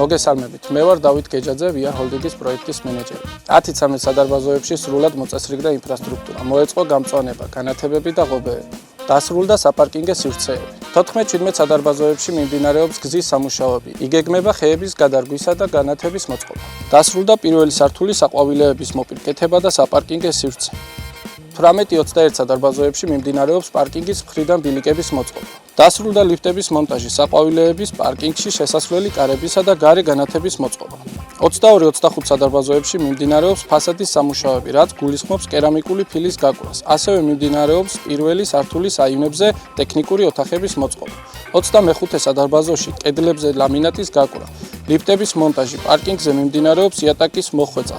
მოგესალმებით. მე ვარ დავით გეჯაძე, VR Holding-ის პროექტის მენეჯერი. 10-13 სადარბაზოებში სრულად მოწესრიგდა ინფრასტრუქტურა, მოეწყო გამწვანება, განათებები და ღობეები. დასრულდა საპარკინგო სივრცეები. 14-17 სადარბაზოებში მიმდინარეობს გზის სამუშაოები, იგეგმება ხეების გადარგვისა და განათების მოწყობა. დასრულდა პირველი სართულის საყვავილეების მოპირკეთება და საპარკინგო სივრცე. 18-21 სადარბაზოებში მიმდინარეობს პარკინგის მხრიდან ბილიკების მოწყობა. დასრულდა ლიფტების მონტაჟი, საყვავილეების პარკინგში შესასვლელი კარებისა და გარე განათების მოწყობა. 22-25 სადარბაზოებში მიმდინარეობს ფასადის სამუშაოები, რაც გულისხმობს კერამიკული ფილის გაკვრას. ასევე მიმდინარეობს პირველი სართულის აივნებზე ტექნიკური ოთახების მოწყობა. 25 სადარბაზოში კედლებზე ლამინატის გაკვრა, ლიფტების მონტაჟი, პარკინგზე მიმდინარეობს იატაკის მოხვეწა.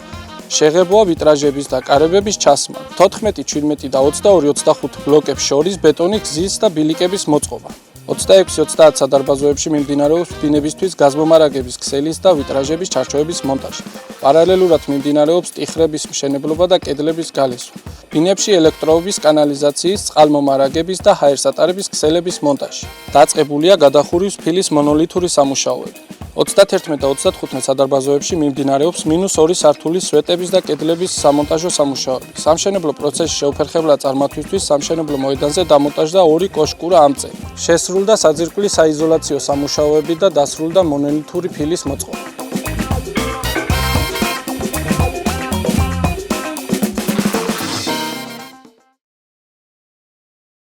შეღებვა ვიტრაჟების და კარებების ჩასმა. 14, 17 და 22-25 ბლოკებს შორის ბეტონის გზის და ბილიკების მოწყობა. 26-30 სადარბაზოებში მიმდინარეობს ბინებისთვის გაზმომარაგების ქსელის და ვიტრაჟების ჩარჩოების მონტაჟი. პარალელურად მიმდინარეობს ტიხრების მშენებლობა და კედლების გალესვა. ბინებში ელექტროობის, კანალიზაციის, წყალმომარაგების და ჰაერსატარების ქსელების მონტაჟი. დაწყებულია გადახურვის ფილის მონოლითური სამუშაოები. 31 და 35 სადარბაზოებში მიმდინარეობს -2 სართულის სვეტების და კედლების სამონტაჟო სამუშაოები. სამშენებლო პროცესში შეუფერხებლა წარმართვისთვის სამშენებლო მოედანზე დამონტაჟდა 2 კოშკურა ამწერი. შესრულდა საძირკვლის საიზოლაციო სამუშაოები და დასრულდა მონოლითური ფილის მოწყობა.